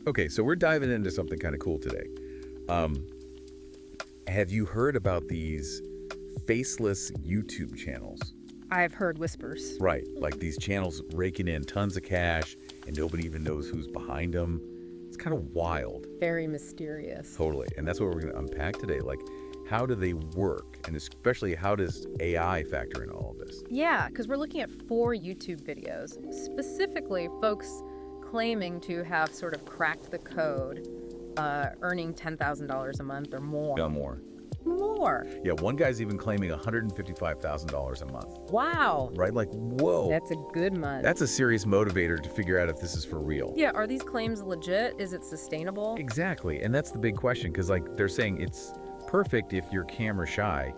Okay, so we're diving into something kind of cool today. Um, have you heard about these faceless YouTube channels? I've heard whispers. Right, like these channels raking in tons of cash and nobody even knows who's behind them. It's kind of wild. Very mysterious. Totally. And that's what we're going to unpack today. Like, how do they work? And especially, how does AI factor in all of this? Yeah, because we're looking at 4 YouTube videos, specifically folks claiming to have sort of cracked the code, earning $10,000 a month or more. No more. More. Yeah, one guy's even claiming $155,000 a month. Wow. Right? Like, whoa. That's a good month. That's a serious motivator to figure out if this is for real. Yeah, are these claims legit? Is it sustainable? Exactly. And that's the big question, because like they're saying it's perfect if you're camera shy,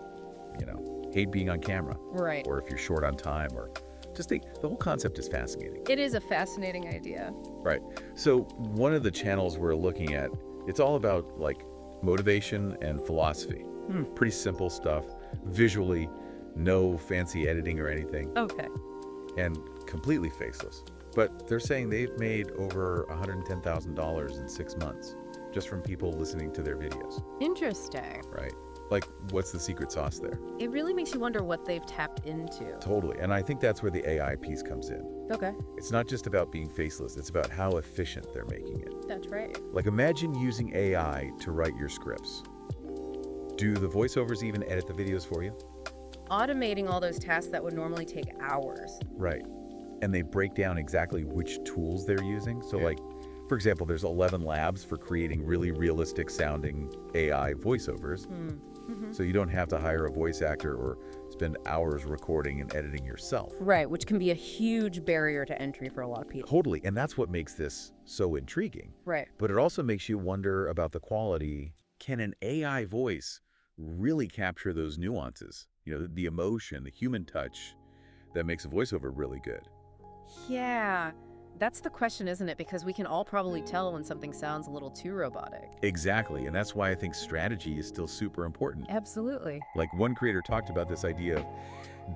hate being on camera. Right. Or if you're short on time, or just the whole concept is fascinating. It is a fascinating idea. Right. So one of the channels we're looking at, it's all about like motivation and philosophy. Pretty simple stuff. Visually, no fancy editing or anything. Okay. And completely faceless. But they're saying they've made over $110,000 in 6 months just from people listening to their videos. Interesting. Right. Like, what's the secret sauce there? It really makes you wonder what they've tapped into. Totally. And I think that's where the AI piece comes in. Okay. It's not just about being faceless, it's about how efficient they're making it. That's right. Like, imagine using AI to write your scripts. Do the voiceovers even edit the videos for you? Automating all those tasks that would normally take hours. Right. And they break down exactly which tools they're using. So like, for example, there's 11 labs for creating really realistic sounding AI voiceovers. So you don't have to hire a voice actor or spend hours recording and editing yourself. Right, which can be a huge barrier to entry for a lot of people. Totally. And that's what makes this so intriguing. Right. But it also makes you wonder about the quality. Can an AI voice really capture those nuances? The emotion, the human touch that makes a voiceover really good. Yeah, that's the question, isn't it? Because we can all probably tell when something sounds a little too robotic. Exactly. And that's why I think strategy is still super important. Absolutely. Like one creator talked about this idea of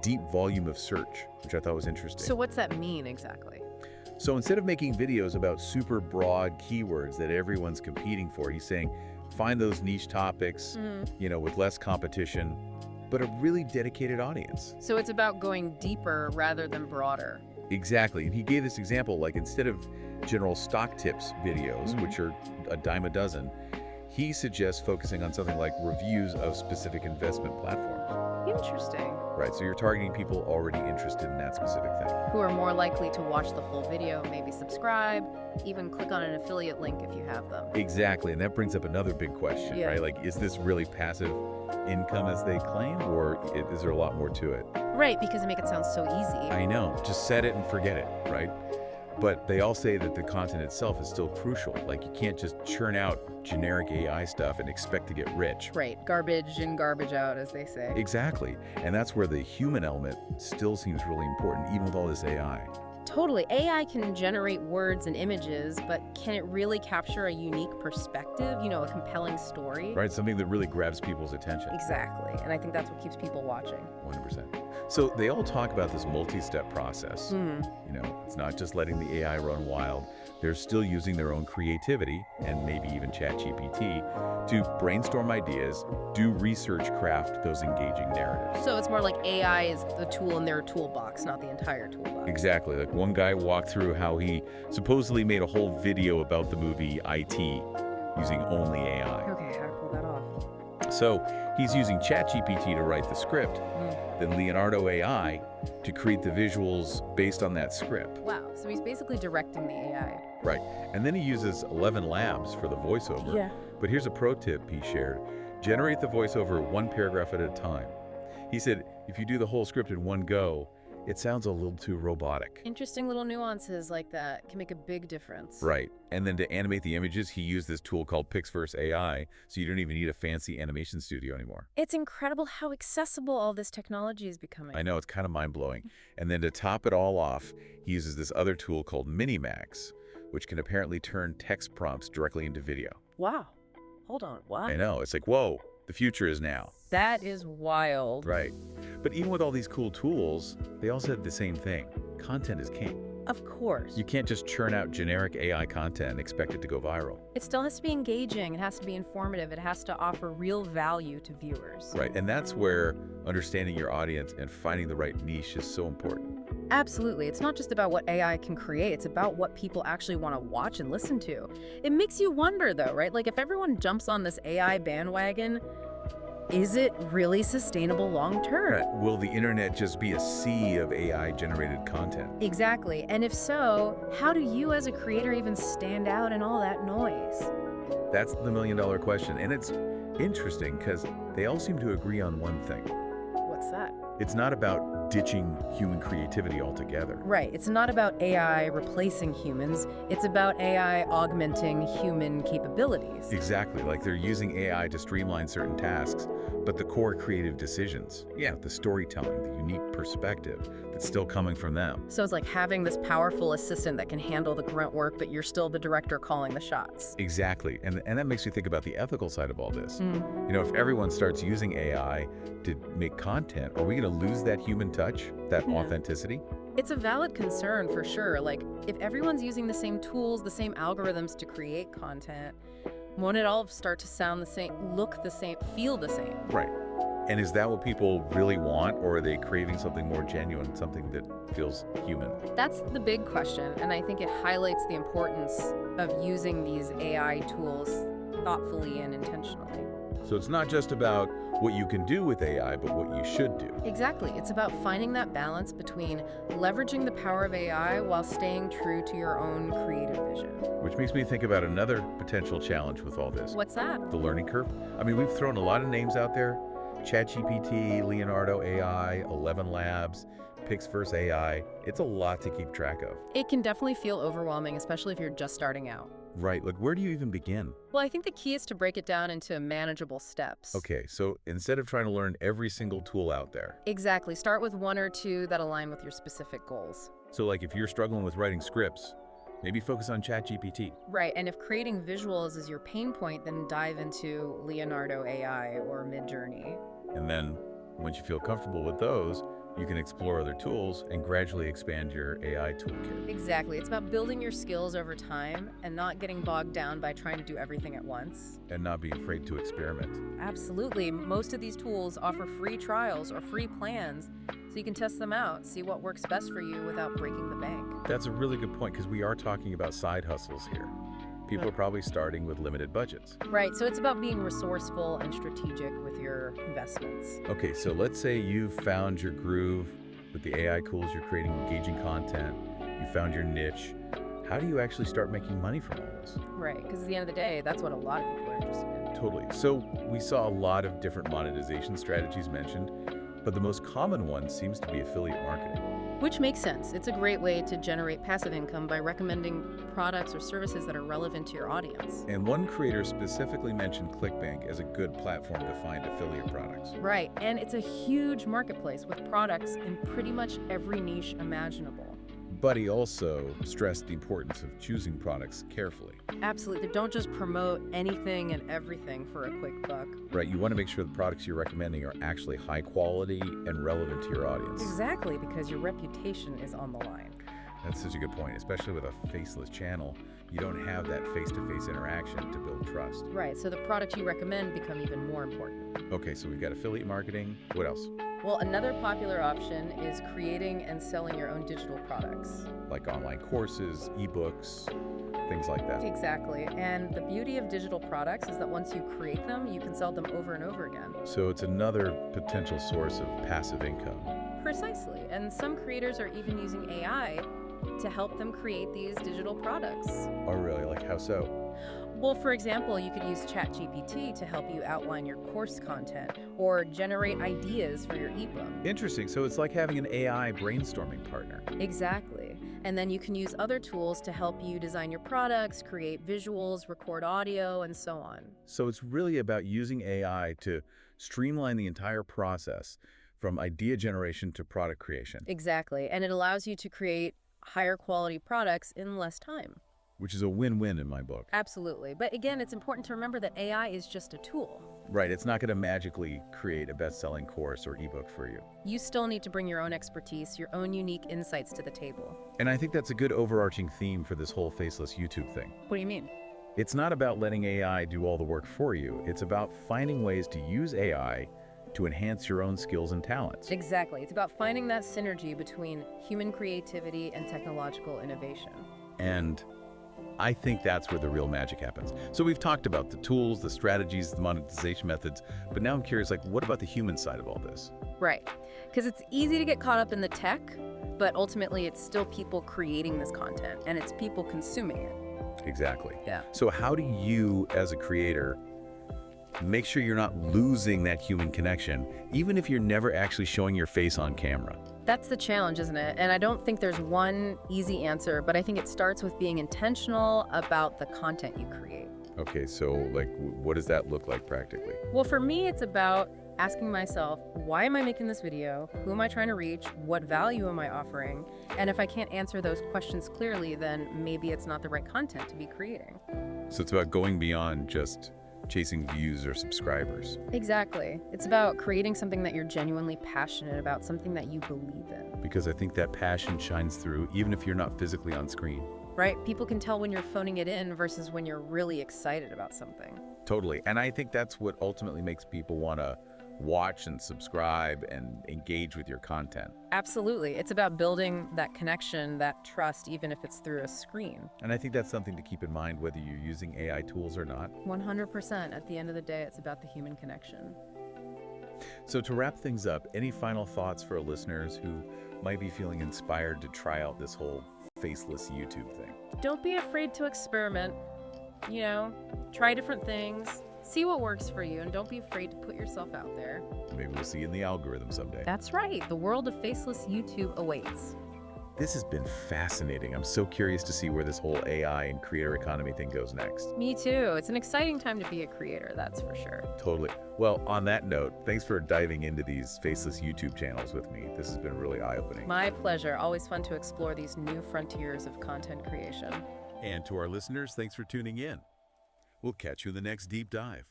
deep volume of search, which I thought was interesting. So what's that mean exactly? So instead of making videos about super broad keywords that everyone's competing for, he's saying, find those niche topics, with less competition, but a really dedicated audience. So it's about going deeper rather than broader. Exactly. And he gave this example, like instead of general stock tips videos, which are a dime a dozen, he suggests focusing on something like reviews of specific investment platforms. Interesting. Right. So you're targeting people already interested in that specific thing. Who are more likely to watch the full video, maybe subscribe, even click on an affiliate link if you have them. Exactly. And that brings up another big question, Yeah. right? Like, is this really passive income as they claim, or is there a lot more to it? Right, because they make it sound so easy. I know. Just set it and forget it, right? But they all say that the content itself is still crucial. Like, you can't just churn out generic AI stuff and expect to get rich. Right, garbage in, garbage out, as they say. Exactly. And that's where the human element still seems really important, even with all this AI. Totally. AI can generate words and images, but can it really capture a unique perspective, a compelling story? Right? Something that really grabs people's attention. Exactly. And I think that's what keeps people watching. 100%. So they all talk about this multi-step process. It's not just letting the AI run wild. They're still using their own creativity, and maybe even ChatGPT, to brainstorm ideas, do research, craft those engaging narratives. So it's more like AI is the tool in their toolbox, not the entire toolbox. Exactly. Like one guy walked through how he supposedly made a whole video about the movie IT using only AI. Okay, how to pull that off? So he's using ChatGPT to write the script, then Leonardo AI to create the visuals based on that script. Wow, so he's basically directing the AI. Right. And then he uses 11 labs for the voiceover. Yeah. But here's a pro tip he shared. Generate the voiceover one paragraph at a time. He said, if you do the whole script in one go, it sounds a little too robotic. Interesting little nuances like that can make a big difference. Right. And then to animate the images, he used this tool called Pixverse AI, so you don't even need a fancy animation studio anymore. It's incredible how accessible all this technology is becoming. I know, it's kind of mind-blowing. And then to top it all off, he uses this other tool called Minimax, which can apparently turn text prompts directly into video. Wow. Hold on, what? I know. It's like, whoa, the future is now. That is wild. Right. But even with all these cool tools, they all said the same thing. Content is king. Of course. You can't just churn out generic AI content and expect it to go viral. It still has to be engaging, it has to be informative, it has to offer real value to viewers. Right, and that's where understanding your audience and finding the right niche is so important. Absolutely. It's not just about what AI can create, it's about what people actually want to watch and listen to. It makes you wonder, though, right? Like, if everyone jumps on this AI bandwagon, is it really sustainable long term? Right. Will the internet just be a sea of AI-generated content? Exactly. And if so, how do you as a creator even stand out in all that noise? That's the million-dollar question, and it's interesting because they all seem to agree on one thing. What's that? It's not about ditching human creativity altogether. Right. It's not about AI replacing humans. It's about AI augmenting human capabilities. Exactly, like they're using AI to streamline certain tasks, but the core creative decisions, the storytelling, the unique perspective, that's still coming from them. So it's like having this powerful assistant that can handle the grunt work, but you're still the director calling the shots. Exactly, and that makes me think about the ethical side of all this. Mm. You know, if everyone starts using AI to make content, are we going to lose that human touch, that authenticity? It's a valid concern for sure. Like, if everyone's using the same tools, the same algorithms to create content, won't it all start to sound the same, look the same, feel the same? Right. And is that what people really want, or are they craving something more genuine, something that feels human? That's the big question, and I think it highlights the importance of using these AI tools thoughtfully and intentionally. So it's not just about what you can do with AI, but what you should do. Exactly. It's about finding that balance between leveraging the power of AI while staying true to your own creative vision. Which makes me think about another potential challenge with all this. What's that? The learning curve. I mean, we've thrown a lot of names out there. ChatGPT, Leonardo AI, 11 Labs, Pixverse AI. It's a lot to keep track of. It can definitely feel overwhelming, especially if you're just starting out. Right, like where do you even begin? Well, I think the key is to break it down into manageable steps. Okay, so instead of trying to learn every single tool out there. Exactly. Start with one or two that align with your specific goals. So like if you're struggling with writing scripts, maybe focus on ChatGPT. Right, and if creating visuals is your pain point, then dive into Leonardo AI or Midjourney. And then once you feel comfortable with those, you can explore other tools and gradually expand your AI toolkit. Exactly. It's about building your skills over time and not getting bogged down by trying to do everything at once. And not be afraid to experiment. Absolutely. Most of these tools offer free trials or free plans, so you can test them out, see what works best for you without breaking the bank. That's a really good point because we are talking about side hustles here. People are probably starting with limited budgets. Right, so it's about being resourceful and strategic with your investments. Okay, so let's say you've found your groove with the AI tools, you're creating engaging content, you found your niche. How do you actually start making money from all this? Right, because at the end of the day, that's what a lot of people are interested in. Totally. So we saw a lot of different monetization strategies mentioned, but the most common one seems to be affiliate marketing. Which makes sense. It's a great way to generate passive income by recommending products or services that are relevant to your audience. And one creator specifically mentioned ClickBank as a good platform to find affiliate products. Right, and it's a huge marketplace with products in pretty much every niche imaginable. But he also stressed the importance of choosing products carefully. Absolutely. Don't just promote anything and everything for a quick buck. Right, you want to make sure the products you're recommending are actually high quality and relevant to your audience. Exactly, because your reputation is on the line. That's such a good point, especially with a faceless channel. You don't have that face-to-face interaction to build trust. Right, so the products you recommend become even more important. Okay, so we've got affiliate marketing. What else? Well, another popular option is creating and selling your own digital products. Like online courses, ebooks, things like that. Exactly, and the beauty of digital products is that once you create them, you can sell them over and over again. So it's another potential source of passive income. Precisely, and some creators are even using AI to help them create these digital products. Oh, really? Like how so? Well, for example, you could use ChatGPT to help you outline your course content or generate ideas for your ebook. Interesting. So it's like having an AI brainstorming partner. Exactly. And then you can use other tools to help you design your products, create visuals, record audio, and so on. So it's really about using AI to streamline the entire process from idea generation to product creation. Exactly. And it allows you to create higher quality products in less time. which is a win-win in my book. Absolutely. But again, it's important to remember that AI is just a tool. Right, it's not going to magically create a best-selling course or ebook for you. You still need to bring your own expertise, your own unique insights to the table. And I think that's a good overarching theme for this whole faceless YouTube thing. What do you mean? It's not about letting AI do all the work for you. It's about finding ways to use AI to enhance your own skills and talents. Exactly. It's about finding that synergy between human creativity and technological innovation. And I think that's where the real magic happens. So we've talked about the tools, the strategies, the monetization methods, but now I'm curious, like, what about the human side of all this? Right. Because it's easy to get caught up in the tech, but ultimately it's still people creating this content and it's people consuming it. Exactly. Yeah. So how do you, as a creator, make sure you're not losing that human connection, even if you're never actually showing your face on camera? That's the challenge, isn't it? And I don't think there's one easy answer, but I think it starts with being intentional about the content you create. Okay, so like, what does that look like practically? Well, for me, it's about asking myself, why am I making this video? Who am I trying to reach? What value am I offering? And if I can't answer those questions clearly, then maybe it's not the right content to be creating. So it's about going beyond just chasing views or subscribers. Exactly. It's about creating something that you're genuinely passionate about, something that you believe in. Because I think that passion shines through even if you're not physically on screen. Right? People can tell when you're phoning it in versus when you're really excited about something. Totally. And I think that's what ultimately makes people want to watch and subscribe and engage with your content. Absolutely. It's about building that connection, that trust, even if it's through a screen. And I think that's something to keep in mind whether you're using AI tools or not. 100%. At the end of the day, it's about the human connection. So to wrap things up, any final thoughts for our listeners who might be feeling inspired to try out this whole faceless YouTube thing? Don't be afraid to experiment. You know, try different things. See what works for you, and don't be afraid to put yourself out there. Maybe we'll see you in the algorithm someday. That's right. The world of faceless YouTube awaits. This has been fascinating. I'm so curious to see where this whole AI and creator economy thing goes next. Me too. It's an exciting time to be a creator, that's for sure. Totally. Well, on that note, thanks for diving into these faceless YouTube channels with me. This has been really eye-opening. My pleasure. Always fun to explore these new frontiers of content creation. And to our listeners, thanks for tuning in. We'll catch you in the next deep dive.